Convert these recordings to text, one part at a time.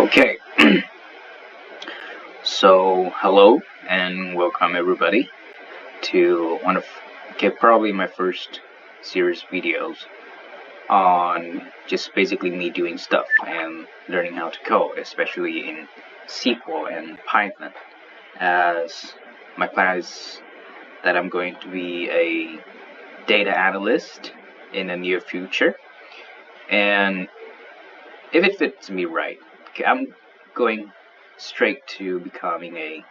Okay, so hello and welcome everybody to probably my first series videos on just basically me doing stuff and learning how to code, especially in SQL and Python, as my plan is that I'm going to be a data analyst in the near future, and if it fits me right, okay, I'm going straight to becoming a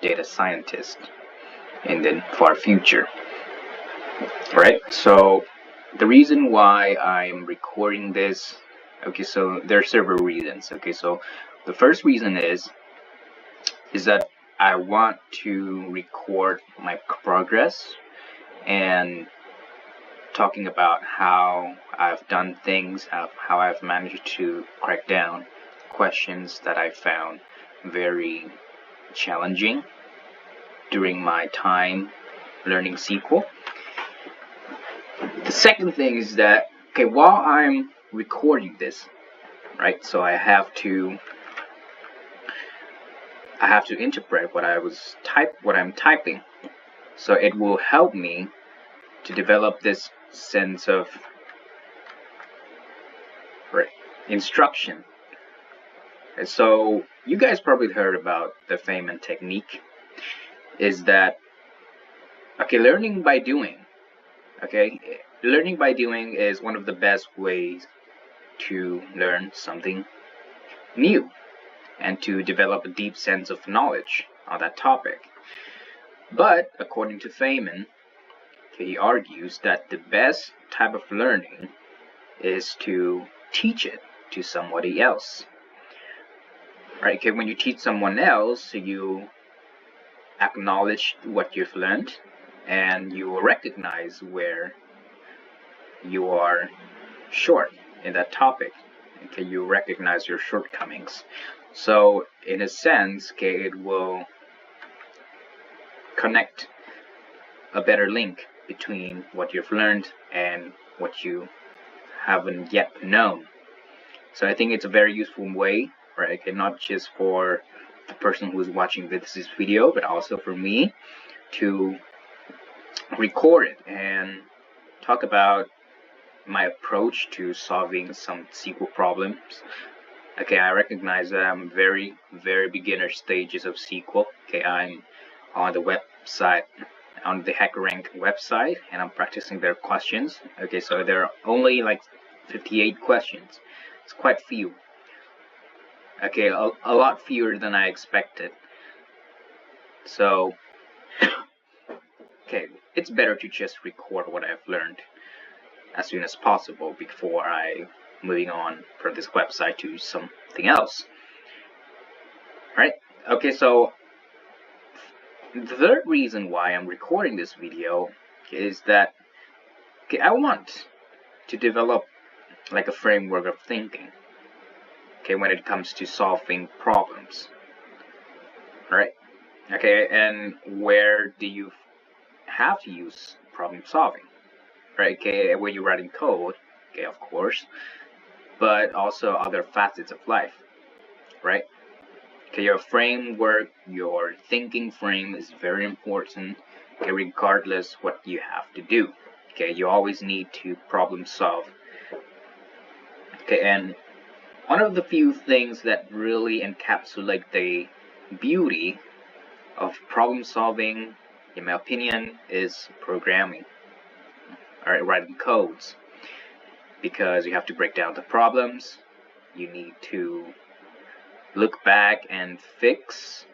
data scientist in the far future. Right? So the reason why I'm recording this, okay, so there are several reasons. Okay, so the first reason is that I want to record my progress and talking about how I've done things, how I've managed to crack down questions that I found very challenging during my time learning SQL. The second thing is that, okay, while I'm recording this, right, so I have to interpret what I'm typing, so it will help me to develop this sense of instruction. And so you guys probably heard about the Feyman Technique. Is that, okay, learning by doing. Okay, learning by doing is one of the best ways to learn something new and to develop a deep sense of knowledge on that topic. But according to Feyman, he argues that the best type of learning is to teach it to somebody else. Right? Okay, when you teach someone else, you acknowledge what you've learned and you will recognize where you are short in that topic. Okay, you recognize your shortcomings. So in a sense, okay, it will connect a better link between what you've learned and what you haven't yet known. So I think it's a very useful way, right? Okay, not just for the person who's watching this video, but also for me to record it and talk about my approach to solving some SQL problems. Okay, I recognize that I'm very beginner stages of SQL. Okay, I'm on the website, on the HackerRank website, and I'm practicing their questions. Okay, so there are only like 58 questions. It's quite few. Okay, a lot fewer than I expected. So, okay, it's better to just record what I've learned as soon as possible before I moving on from this website to something else. Right? Okay, so the third reason why I'm recording this video is that, okay, I want to develop like a framework of thinking, okay, when it comes to solving problems. Right? Okay, and where do you have to use problem solving? Right? Okay, when you're writing code, okay, of course, but also other facets of life, right? Okay, your framework, your thinking frame is very important, okay, regardless what you have to do. Okay, you always need to problem solve. Okay, and one of the few things that really encapsulate the beauty of problem solving, in my opinion, is programming. Alright, writing codes. Because you have to break down the problems, you need to look back and fix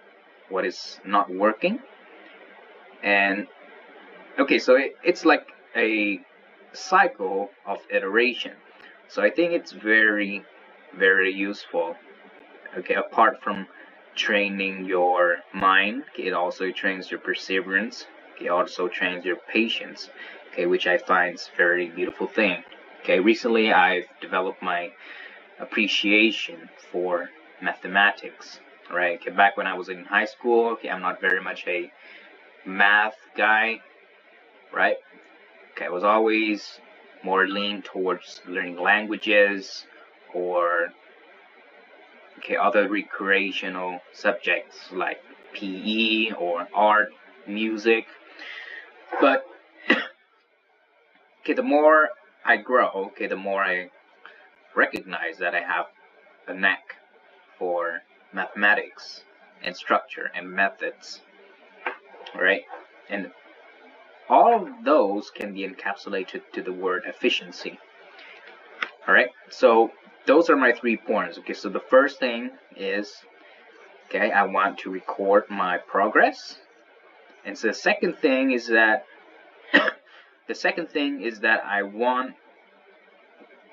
what is not working. And okay, so it's like a cycle of iteration. So I think it's very useful. Okay, apart from training your mind, it also trains your perseverance. It also trains your patience. Okay, which I find is a very beautiful thing. Okay, recently I've developed my appreciation for mathematics. Right, okay, back when I was in high school, okay, I'm not very much a math guy, right? Okay, I was always more lean towards learning languages or okay, other recreational subjects like PE or art, music. But okay, the more I grow, okay, the more I recognize that I have a knack for mathematics and structure and methods, right? And all of those can be encapsulated to the word efficiency. Alright, so those are my 3 points. Okay, so the first thing is, okay, I want to record my progress. And so the second thing is that I want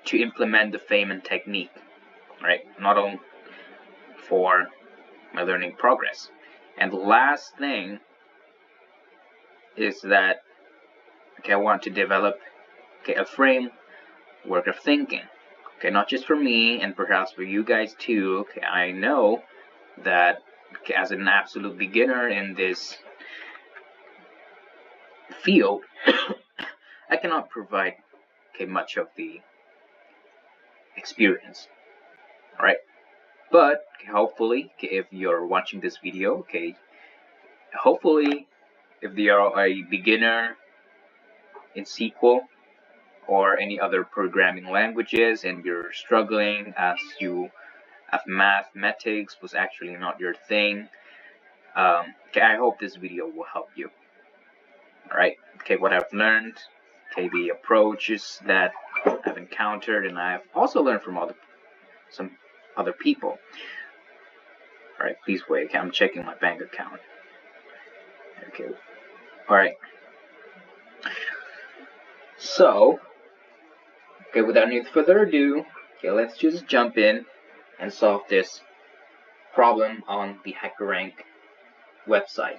to implement the Feyman technique, right? Not only for my learning progress. And the last thing is that, okay, I want to develop, okay, a framework of thinking. Okay, not just for me and perhaps for you guys too. Okay, I know that, okay, as an absolute beginner in this field, I cannot provide, okay, much of the experience. Alright, but okay, hopefully, okay, if you're watching this video, okay, hopefully if you are a beginner in SQL or any other programming languages and you're struggling as mathematics was actually not your thing, okay, I hope this video will help you. Alright, okay, what I've learned, okay, the approaches that I've encountered, and I've also learned from some other people. Alright, please wait, okay, I'm checking my bank account. Okay, alright. So, okay, without any further ado, okay, let's just jump in and solve this problem on the HackerRank website.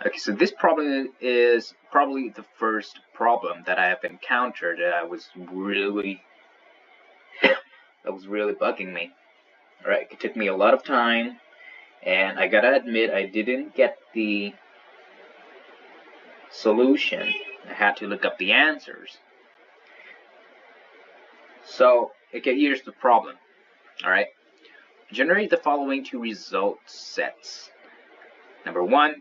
Okay, so this problem is probably the first problem that I have encountered that was really bugging me. Alright, it took me a lot of time, and I gotta admit I didn't get the solution. I had to look up the answers. So, okay, here's the problem. Alright, generate the following 2 result sets. Number 1,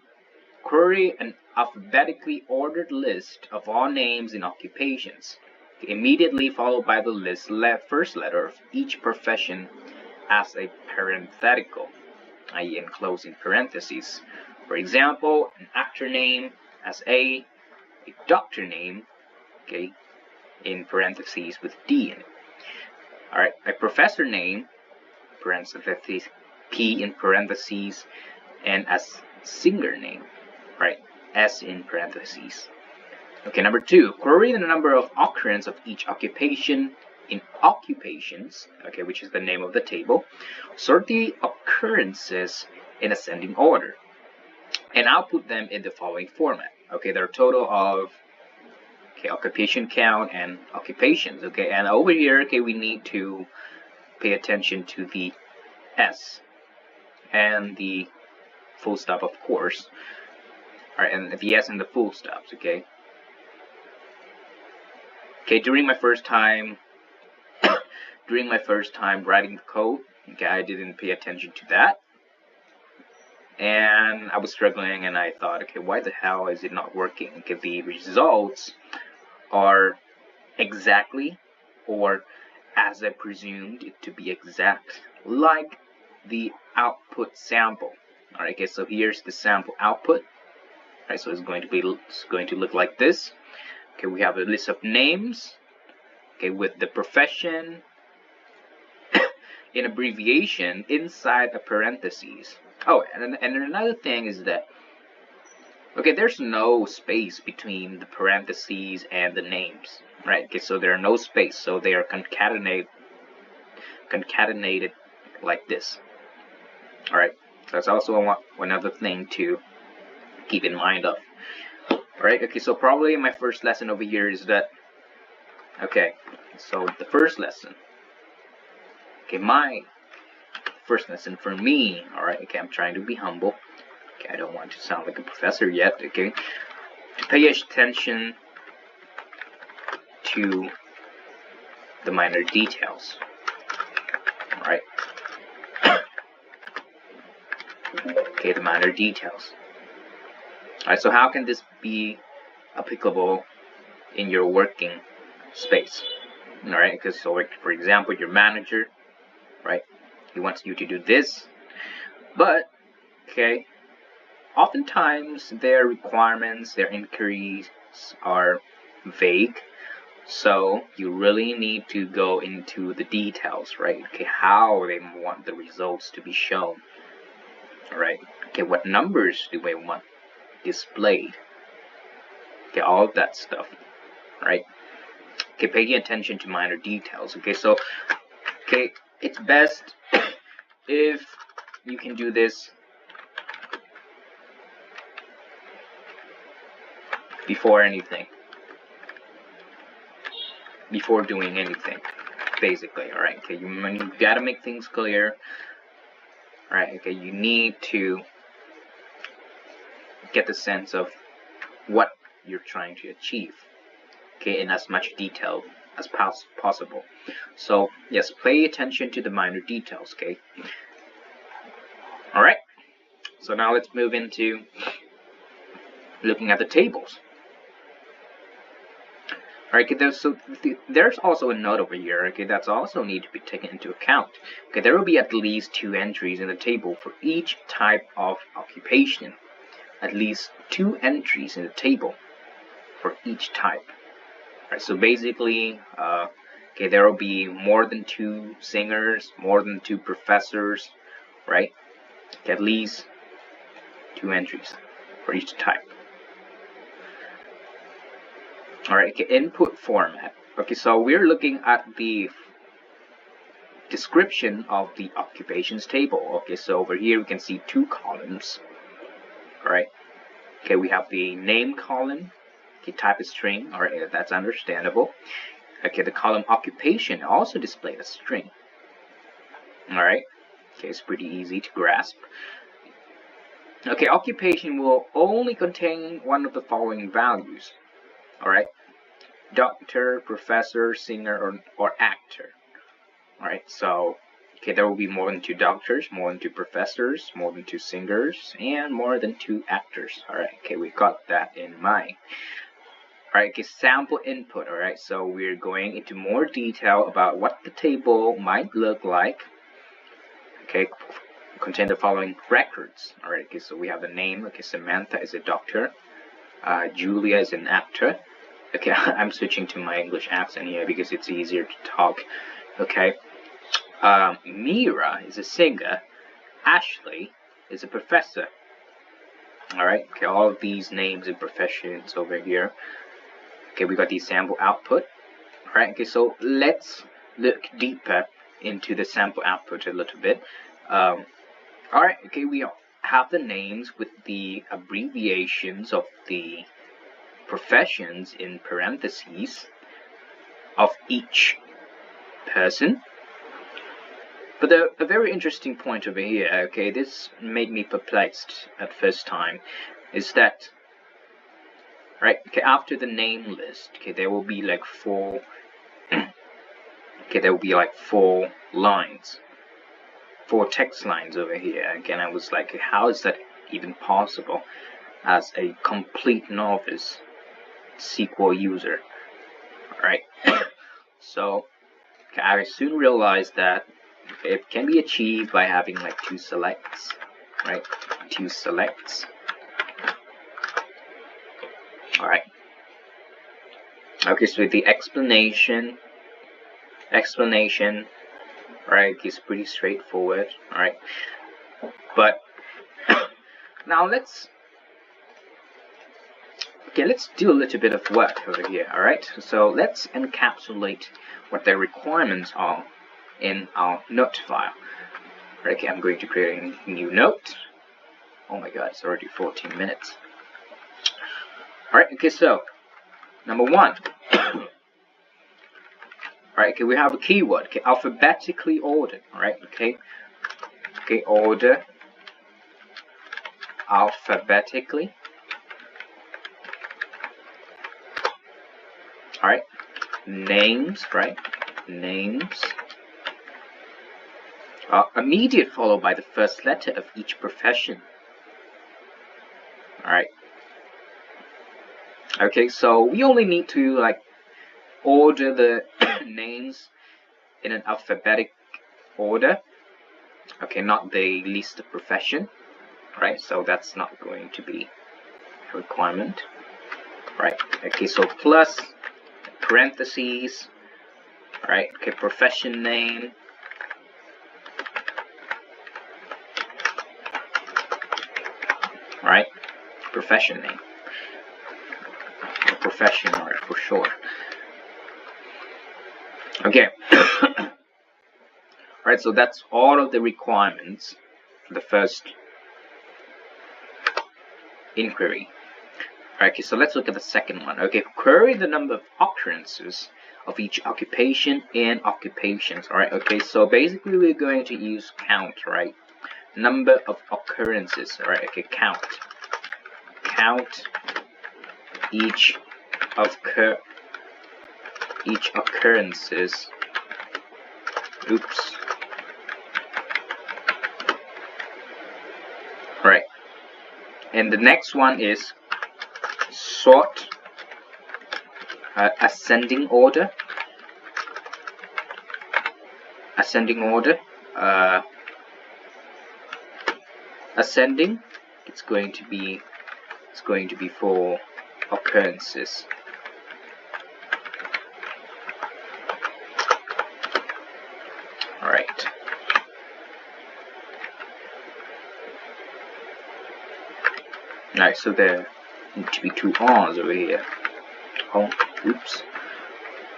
query an alphabetically ordered list of all names and occupations, immediately followed by the list first letter of each profession as a parenthetical, i.e. enclosing parentheses. For example, an actor name as a doctor name, okay, in parentheses with D in it. Alright, a professor name, parentheses, P in parentheses, and as singer name, right, S in parentheses. Okay, number 2, query the number of occurrence of each occupation in occupations, okay, which is the name of the table. Sort the occurrences in ascending order and output them in the following format. Okay, there are a total of, okay, occupation count and occupations. Okay, and over here, okay, we need to pay attention to the S and the full stop, of course. Alright, and the S and the full stops, okay? Okay, during my first time writing the code, okay, I didn't pay attention to that. And I was struggling, and I thought, okay, why the hell is it not working? Okay, the results are exactly, or as I presumed it to be exact, like the output sample. Alright, okay, so here's the sample output. Alright, so it's going to look like this. Okay, we have a list of names, okay, with the profession in abbreviation inside a parentheses. Oh, and another thing is that, okay, there's no space between the parentheses and the names, right? Okay, so there are no space, so they are concatenated like this. All right, so that's also another thing to keep in mind of. All right, okay, so probably my first lesson over here is that, okay, so the first lesson, okay, my first lesson for me, all right, okay, I'm trying to be humble. Okay, I don't want to sound like a professor yet, okay, to pay attention to the minor details. All right, okay, the minor details. Alright, so how can this be applicable in your working space? Alright, because so for example, your manager, right, he wants you to do this, but okay, oftentimes their requirements, their inquiries are vague, so you really need to go into the details, right? Okay, how they want the results to be shown, right? Okay, what numbers do they want displayed? Okay, all of that stuff, right? Okay, paying attention to minor details. Okay, so okay, it's best if you can do this before anything, before doing anything, basically. All right, okay, you gotta make things clear. All right, okay, you need to get the sense of what you're trying to achieve, okay, in as much detail as possible. So yes, pay attention to the minor details. Okay, all right, so now let's move into looking at the tables. Alright, okay, there's also a note over here, okay, that's also need to be taken into account. Okay, there will be at least 2 entries in the table for each type of occupation. At least 2 entries in the table for each type. Alright, so basically, okay, there will be more than 2 singers, more than 2 professors, right? Okay, at least 2 entries for each type. Alright, okay, input format. Okay, so we're looking at the description of the occupations table. Okay, so over here we can see 2 columns. Alright, okay, we have the name column. Okay, type is string. Alright, that's understandable. Okay, the column occupation also displayed as string. Alright, okay, it's pretty easy to grasp. Okay, occupation will only contain one of the following values. Alright, doctor, professor, singer, or actor. Alright, so okay, there will be more than 2 doctors, more than 2 professors, more than 2 singers, and more than 2 actors. Alright, okay, we got that in mind. Alright, okay, sample input. Alright, so we're going into more detail about what the table might look like. Okay, contain the following records. Alright, okay, so we have the name. Okay, Samantha is a doctor. Julia is an actor. Okay, I'm switching to my English accent here because it's easier to talk. Okay, Mira is a singer. Ashley is a professor. Alright, okay, all of these names and professions over here. Okay, we got the sample output. Alright, okay, so let's look deeper into the sample output a little bit. Alright, okay, we have the names with the abbreviations of the professions in parentheses of each person. But a very interesting point over here, okay, this made me perplexed at first time, is that, right, okay, after the name list, okay, there will be like 4 okay, there will be like 4 lines, 4 text lines over here. Again, I was like, how is that even possible as a complete novice SQL user? Alright, so okay, I soon realized that it can be achieved by having like 2 selects, right? 2 selects. Alright. Okay, so the explanation, right, is pretty straightforward, alright? But now let's do a little bit of work over here, alright? So let's encapsulate what the requirements are in our note file. Okay, I'm going to create a new note. Oh my god, it's already 14 minutes. Alright, okay, so number 1. Alright, okay, we have a keyword, okay, alphabetically ordered. Alright, okay, order alphabetically. Alright, names, right? Names. Immediate followed by the first letter of each profession. Alright. Okay, so we only need to like order the names in an alphabetic order. Okay, not the list of profession. Right, so that's not going to be a requirement. Right, okay, so plus parentheses. Right, okay, profession name. Right, profession name. Or profession, right, for short. Okay. Alright, so that's all of the requirements for the first inquiry. Okay, so let's look at the second one. Okay, query the number of occurrences of each occupation and occupations. Alright, okay, so basically we're going to use count, right? Number of occurrences. Alright, okay, count each occurrences. Oops. Alright. And the next one is sort ascending order. Ascending, it's going to be for occurrences. Alright. Alright, so there need to be two R's over here. Oh, oops.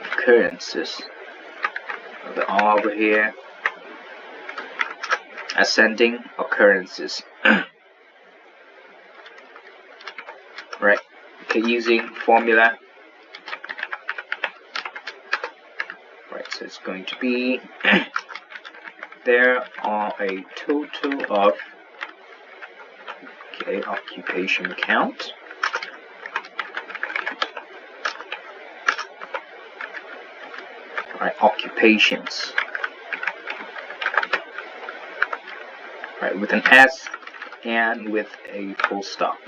Occurrences. The R over here. Ascending occurrences. Right. Okay, using formula. Right, so it's going to be there are a total of occupation count. Right, occupations. Right, with an S and with a full stop.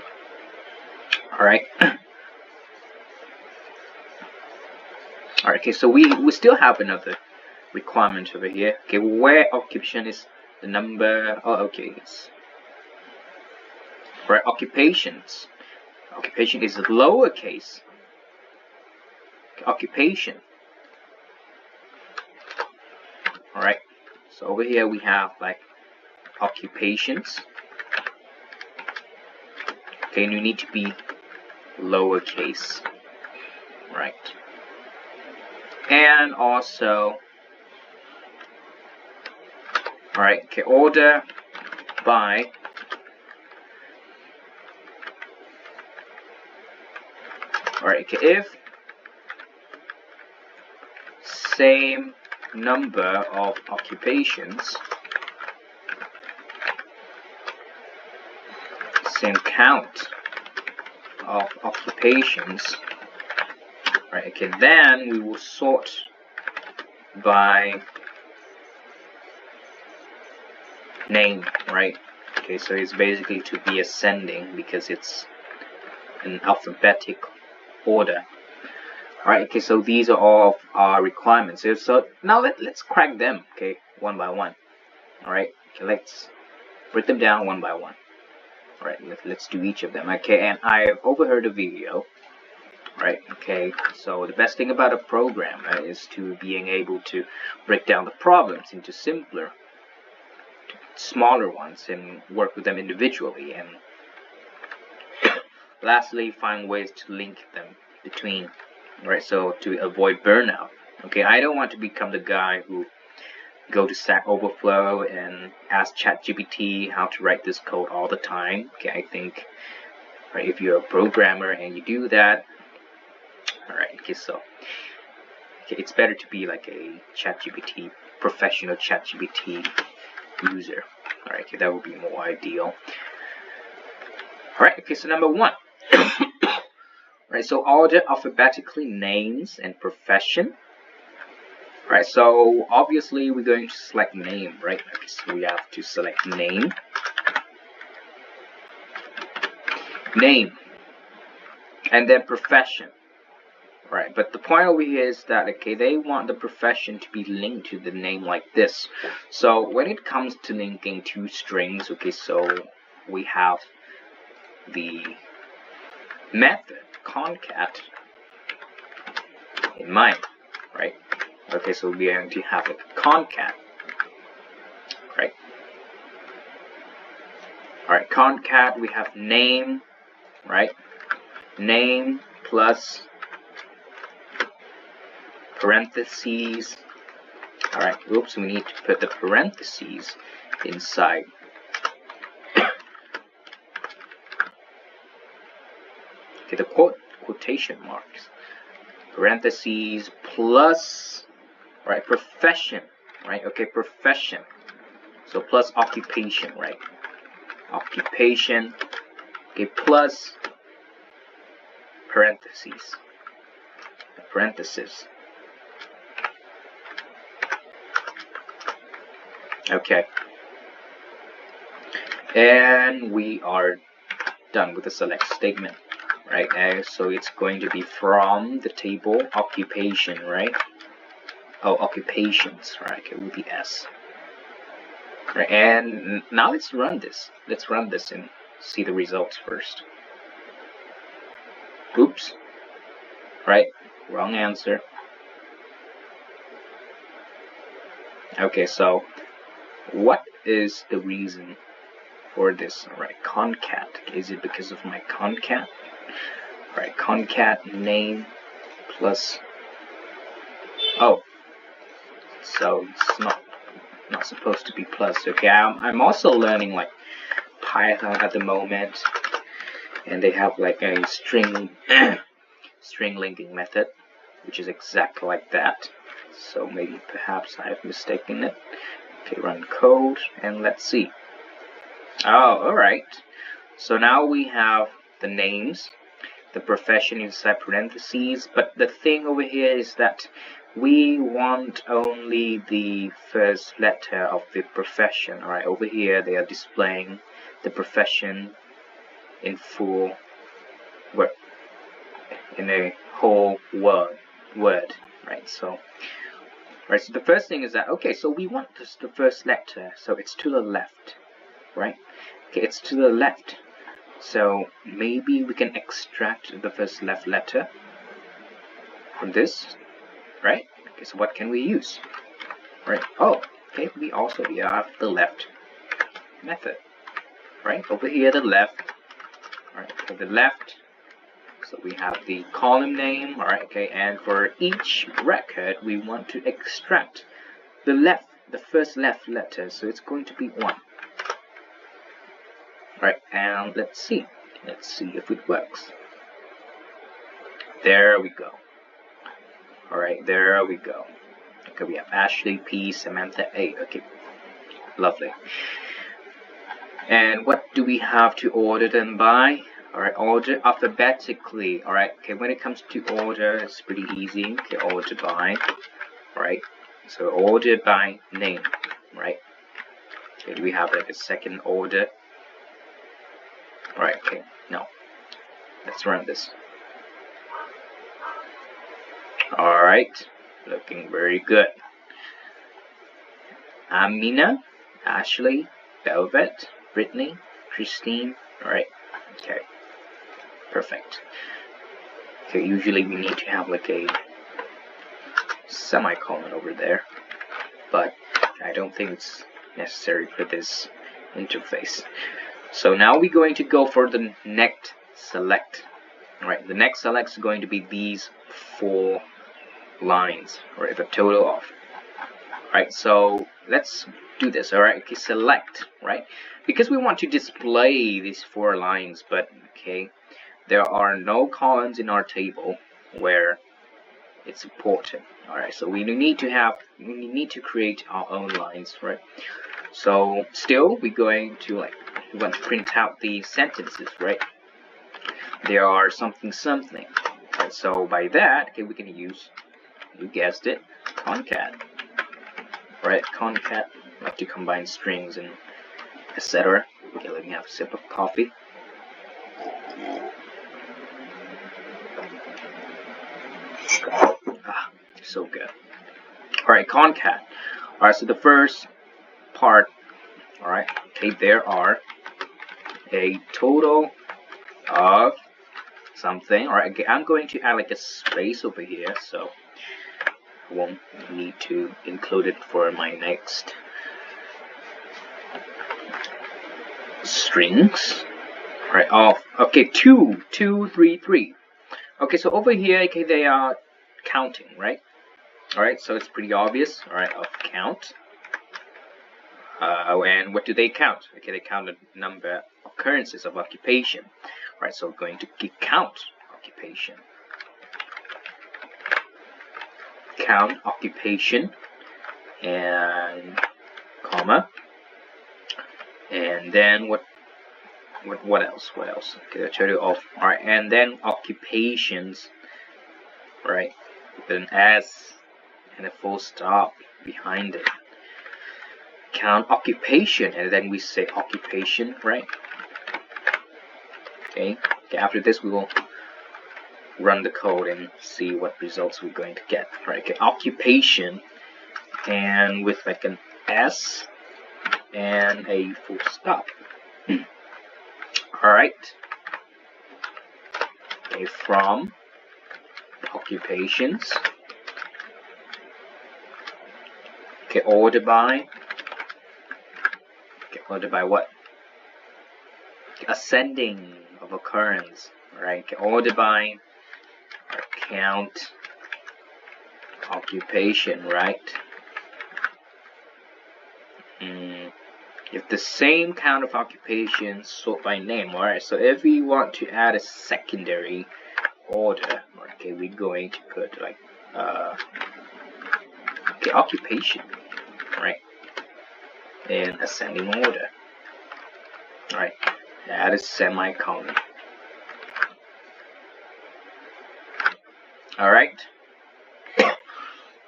Alright. Alright, okay, so we still have another requirement over here. Okay, where occupation is the number. Oh, okay. Right, occupations. Occupation is lowercase. Occupation. Alright, so over here we have like occupations. Okay, and you need to be lowercase. Right. And also, alright, okay, order by alright, okay, if same number of occupations, same count of occupations, right, okay, then we will sort by name, right? Okay, so it's basically to be ascending because it's in alphabetic order. Alright, okay, so these are all of our requirements. So now let's crack them, okay, one by one. Alright, okay, let's break them down one by one. Alright, let's do each of them. Okay, and I've overheard a video. Right, okay, so the best thing about a program is to being able to break down the problems into simpler, smaller ones and work with them individually, and lastly find ways to link them between, right, so to avoid burnout. Okay, I don't want to become the guy who go to Stack Overflow and ask ChatGPT how to write this code all the time. Okay, I think, right, if you're a programmer and you do that, alright, okay, so okay, it's better to be like a ChatGPT, professional ChatGPT user. Alright, okay, that would be more ideal. Alright, okay, so number one. Right, so order alphabetically names and profession. Right, so obviously we're going to select name, right? Okay, so we have to select name. name, and then profession. Right, but the point over here is that, okay, they want the profession to be linked to the name like this. So when it comes to linking two strings, okay, so we have the method concat in mind, right? Okay, so we are going to have like a concat, right? Alright, concat, we have name, right? Name plus parentheses. Alright, oops, we need to put the parentheses inside. Okay, the quotation marks. Parentheses plus, right, profession, right? Okay, profession. So plus occupation, right? Occupation, okay, plus parentheses. Parentheses. Okay. And we are done with the select statement. Right now, so it's going to be from the table occupation, right? Oh, occupations, right? Okay, with the S. Right, and now let's run this. Let's run this and see the results first. Oops. Right, wrong answer. Okay, so what is the reason for this? Alright, concat. Is it because of my concat? Alright, concat name plus, oh, so it's not supposed to be plus. Okay, I'm also learning like Python at the moment, and they have like a string linking method, which is exactly like that. So maybe perhaps I have mistaken it. Okay, run code and let's see. Oh, alright. So now we have the names, the profession inside parentheses, but the thing over here is that we want only the first letter of the profession. Alright, over here they are displaying the profession in full word, in a whole word, right? So the first thing is that, okay, so we want this, the first letter, so it's to the left, right? Okay, it's to the left. So maybe we can extract the first left letter from this, right? Okay, so what can we use? Right? Oh, okay, we have the left method, right? Over here, the left. Alright, for the left, so we have the column name. Alright, okay, and for each record, we want to extract the first left letter, so it's going to be 1. Right, and let's see if it works. There we go. Alright, there we go. Okay, we have Ashley P, Samantha A. Okay, lovely. And what do we have to order them by? Alright, order alphabetically. Alright, okay, when it comes to order, it's pretty easy. Okay, order by. Alright, so order by name. Right? Okay, do we have like a second order? Alright, okay, no. Let's run this. Alright, looking very good. Amina, Ashley, Velvet, Brittany, Christine. Alright, okay, perfect. Okay, usually we need to have like a semicolon over there, but I don't think it's necessary for this interface. So now we're going to go for the next select. Alright, the next select is going to be these 4 lines, right? The total of. Alright, so let's do this. Alright, okay, select, right? Because we want to display these 4 lines, but okay, there are no columns in our table where it's important. Alright, so we need to create our own lines, right? So still we're going to we want to print out the sentences, right? There are something. Right, so by that, okay, we can use, you guessed it, concat. Right, concat, like to combine strings and etc. Okay, let me have a sip of coffee. so good. Alright, concat. Alright, so the first part, alright, okay, there are a total of something. Alright, okay, I'm going to add like a space over here, so I won't need to include it for my next strings. Right, okay, 2, 2, 3, 3. Okay, so over here, okay, they are counting, right? Alright, so it's pretty obvious, alright, of count. And what do they count? Okay, they count the number of occurrences of occupation. Right, so we're going to count occupation. Count occupation and comma. And then what else? What else? Okay, I'll tell you off. Alright, and then occupations, right, with an S and a full stop behind it. Count occupation, and then we say occupation, right? Okay, after this we will run the code and see what results we're going to get. Right, okay, occupation, and with like an S and a full stop. Alright, okay, from occupations, okay, order by what? Ascending of occurrence, right? Okay, order by count occupation, right? If the same count of occupations sort by name, alright, so if we want to add a secondary order, okay, we're going to put like okay, occupation, right, in ascending order. Alright, add a semicolon. Alright,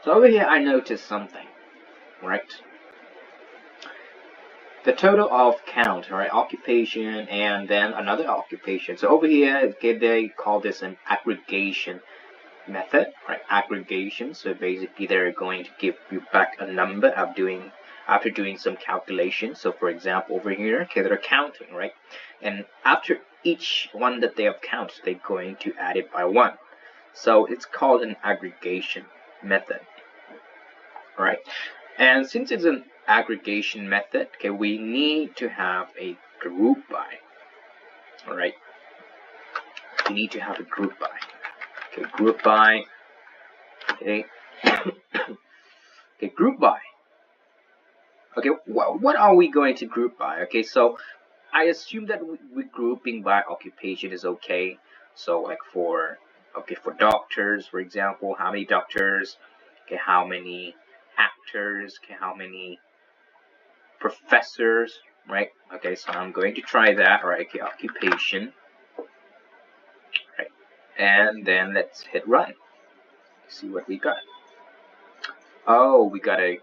so over here I noticed something, right? The total of count, right, occupation, and then another occupation. So over here, okay, they call this an aggregation method, right? Aggregation. So basically, they're going to give you back a number after doing some calculation. So for example, over here, okay, they're counting, right? And after each one that they have counted, they're going to add it by 1. So it's called an aggregation method, right? And since it's an aggregation method, okay, we need to have a group by. All right, we need to have a group by. Okay, group by. Okay, okay, group by. Okay, what are we going to group by? Okay, so I assume that we grouping by occupation is okay. So like for doctors, for example, how many doctors? Okay, how many actors? Okay, how many professors, right? Okay, so I'm going to try that, right? Okay, occupation, right? And then let's hit run. See what we got. Oh, we got a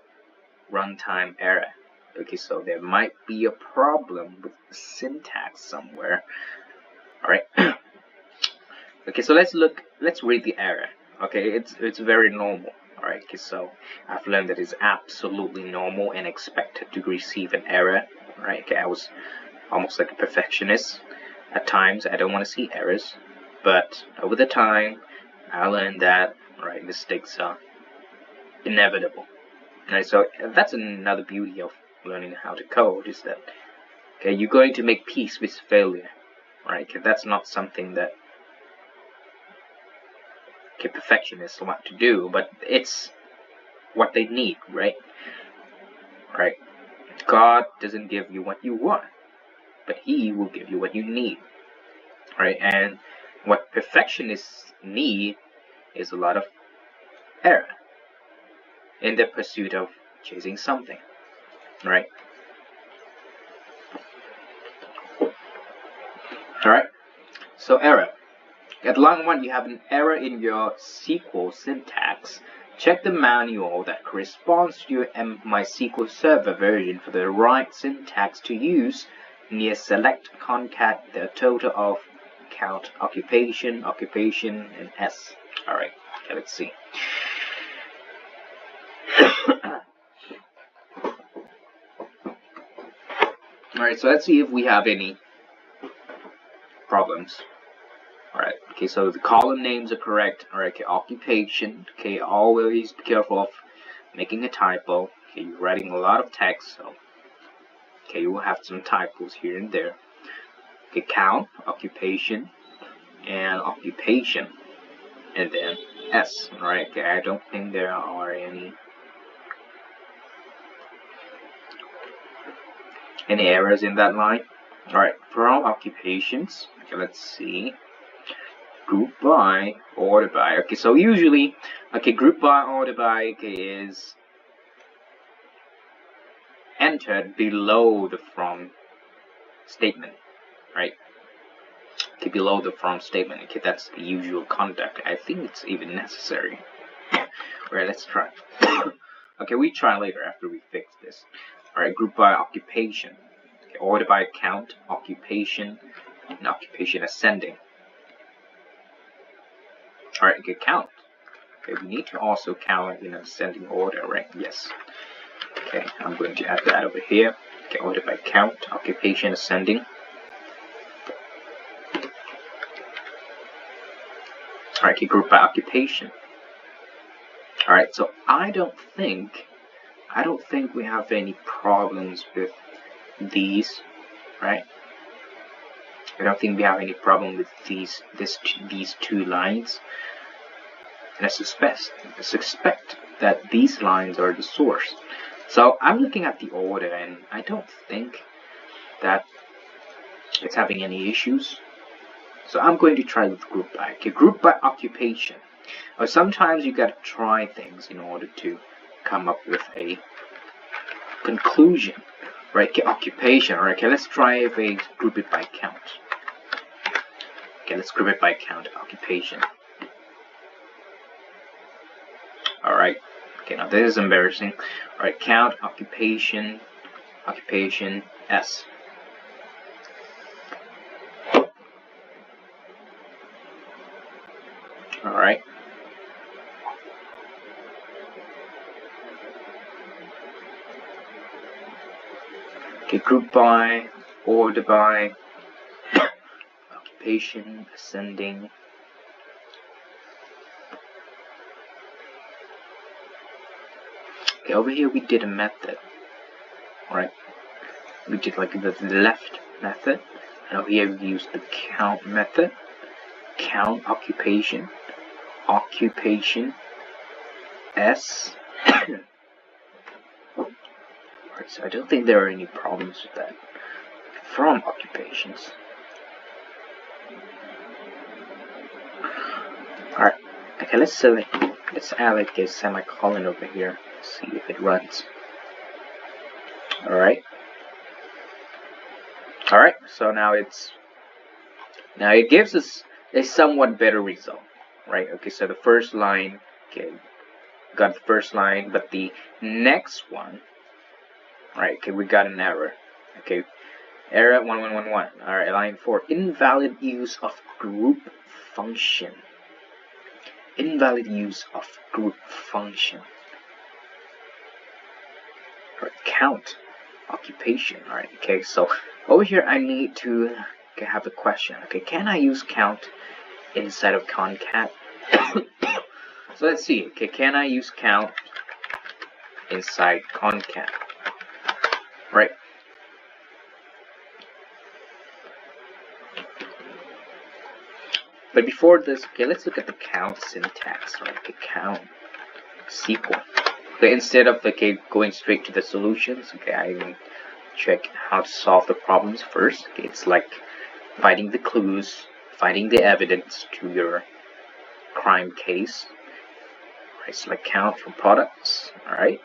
runtime error. Okay, so there might be a problem with the syntax somewhere. All right. Okay, so let's read the error. Okay, it's very normal. Alright, okay, so I've learned that it's absolutely normal and expected to receive an error. Alright, okay, I was almost like a perfectionist. At times, I don't want to see errors, but over the time, I learned that, alright, mistakes are inevitable. Alright, so that's another beauty of learning how to code, is that, okay, you're going to make peace with failure. Alright, okay, that's not something that perfectionists want to do, but it's what they need, right? Right? God doesn't give you what you want, but He will give you what you need, right? And what perfectionists need is a lot of error in the pursuit of chasing something, right? All right. So error. At line 1, you have an error in your SQL syntax. Check the manual that corresponds to your MySQL Server version for the right syntax to use. Near select concat the total of count occupation, and S. Alright, okay, let's see. Alright, so let's see if we have any problems. Alright, okay, so the column names are correct. Alright, okay, occupation. Okay, always be careful of making a typo. Okay, you're writing a lot of text, so okay, you will have some typos here and there. Okay, count, occupation, and occupation, and then S. Alright, okay, I don't think there are any errors in that line. Alright, from occupations, okay, let's see. Group by, order by. Okay, so usually, okay, group by, order by, okay, is entered below the from statement, right? Okay, below the from statement. Okay, that's the usual conduct. I think it's even necessary. Alright, let's try. Okay, we try later after we fix this. Alright, group by occupation. Okay, order by count, occupation, and occupation ascending. Alright, okay, count. Okay, we need to also count in ascending order, right? Yes. Okay, I'm going to add that over here. Okay, order by count, occupation ascending. Alright, okay, group by occupation. Alright, so I don't think we have any problems with these, right? I don't think we have any problem with these two lines. And I suspect that these lines are the source. So I'm looking at the order and I don't think that it's having any issues. So I'm going to try with group by. Okay, group by occupation. Sometimes you gotta try things in order to come up with a conclusion. Right, okay, occupation. Alright, okay, let's try if we group it by count. Okay, let's group it by count, occupation. Alright, okay, now this is embarrassing. Alright, count, occupation, S. Alright. Okay, group by, order by, occupation, ascending. Okay, over here we did a method. Alright. We did like the left method. And over here we used the count method. Count, occupation, S. Alright, so I don't think there are any problems with that. From occupations. Alright, okay, let's add like a semicolon over here, see if it runs. Alright, so now it gives us a somewhat better result, right? Okay, so the first line, okay, got the first line, but the next one, right, okay, we got an error. Okay, error 1111. Alright, line 4, invalid use of group function. Invalid use of group function. Alright, count, occupation. Alright, okay, so over here I need to have a question. Okay, can I use count inside of concat? So let's see. Okay, can I use count inside concat? Right. But before this, okay, let's look at the count syntax. Right, okay, count SQL. Okay, instead of going straight to the solutions, okay, I check how to solve the problems first. Okay, it's like finding the clues, finding the evidence to your crime case. Alright, select count from products. Alright,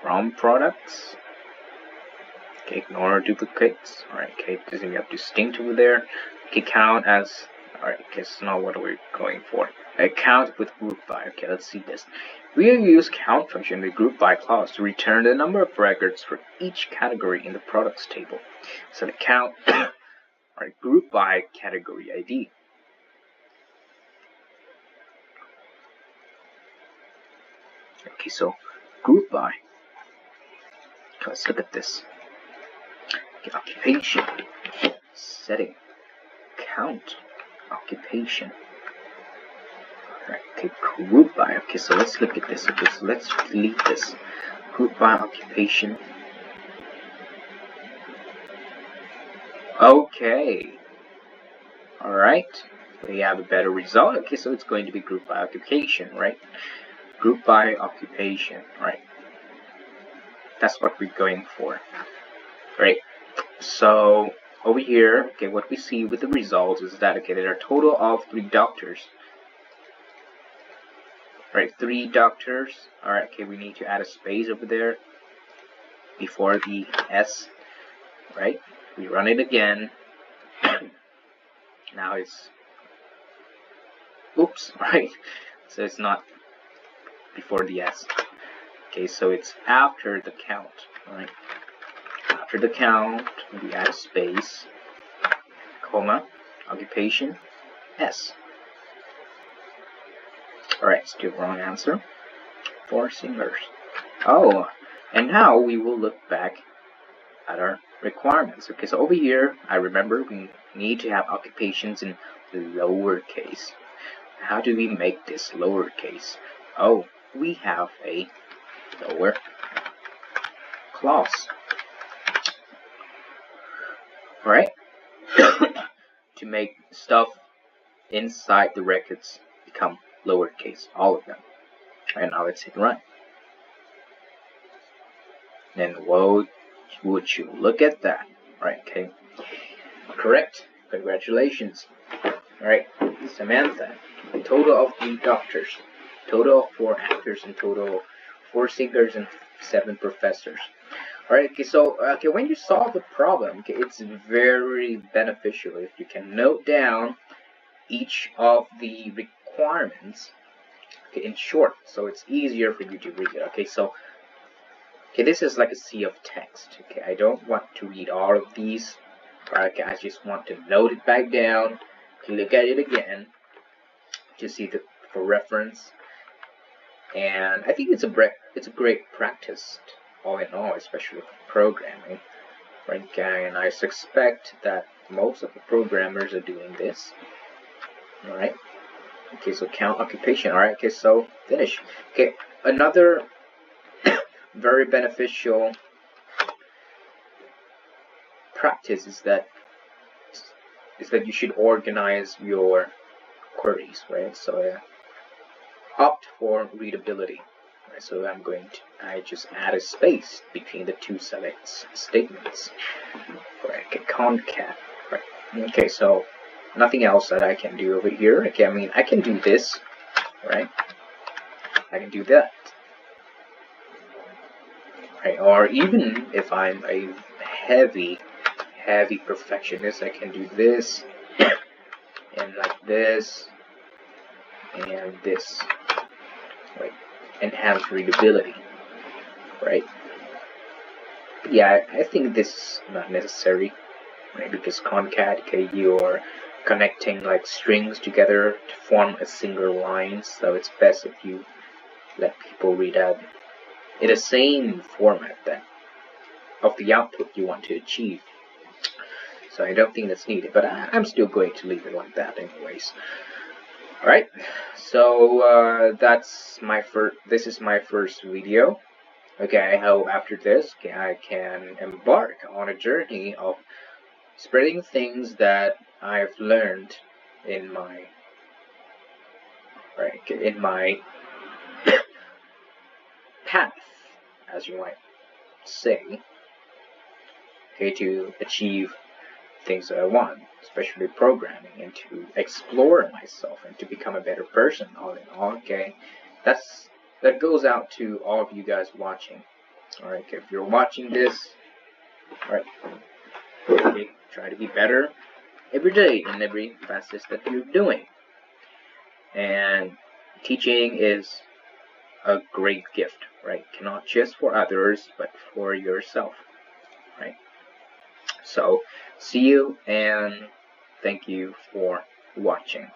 from products. Okay, ignore duplicates. Alright, okay, doesn't have distinct over there. Okay, count as. Alright, okay, it's not what we're going for. Count with group by. Okay, let's see this. We use count function with group by clause to return the number of records for each category in the products table. So the count, alright, group by category ID. Okay, so group by. Let's look at this. Occupation, setting, count, occupation. Alright, okay, group by. Okay, so let's look at this. Okay, so let's delete this. Group by occupation. Okay. Alright, we have a better result. Okay, so it's going to be group by occupation, right? Group by occupation, right? That's what we're going for, right? So over here, okay, what we see with the results is that, okay, there are a total of 3 doctors, right? 3 doctors. All right, okay, we need to add a space over there before the S, right? We run it again. Now it's, oops, right? So it's not before the S. Okay, so it's after the count, right? After the count, we add a space, comma, occupation, S. Alright, still wrong answer. 4 singers. Oh, and now we will look back at our requirements. Okay, so over here, I remember we need to have occupations in lowercase. How do we make this lowercase? Oh, we have a lower clause. Alright, to make stuff inside the records become lowercase, all of them. And now let's hit run. And whoa, would you look at that? Alright, okay. Correct. Congratulations. Alright, Samantha. A total of 3 doctors. Total of 4 actors and total of 4 singers and 7 professors. Alright, okay, so when you solve the problem, okay, it's very beneficial if you can note down each of the requirements, okay, in short, so it's easier for you to read it. Okay, so this is like a sea of text. Okay, I don't want to read all of these. Alright, okay, I just want to note it back down, look at it again to see for reference. And I think it's a great practice, all in all, especially for programming, right? And I suspect that most of the programmers are doing this. All right. Okay, so count occupation. All right. Okay, so finish. Okay, another very beneficial practice is that you should organize your queries, right? So opt for readability. Right, so I just add a space between the 2 select statements. Right, okay, concat. Right. Okay, so nothing else that I can do over here. Okay, I mean I can do this, right? I can do that. Right, or even if I'm a heavy perfectionist, I can do this and like this and this. Right, enhance readability, right? Yeah, I think this is not necessary, right? Because concat, okay, you're connecting like strings together to form a single line, so it's best if you let people read out in the same format of the output you want to achieve. So I don't think that's needed, but I'm still going to leave it like that anyways. Alright, so this is my first video. Okay, I hope after this I can embark on a journey of spreading things that I've learned in my path, as you might say, okay, to achieve things that I want, especially programming, and to explore myself and to become a better person, all in all. Okay, that goes out to all of you guys watching. Alright, okay, if you're watching this, alright, okay, try to be better every day in every facet that you're doing. And teaching is a great gift, right? Not just for others, but for yourself, right? So, see you, and thank you for watching.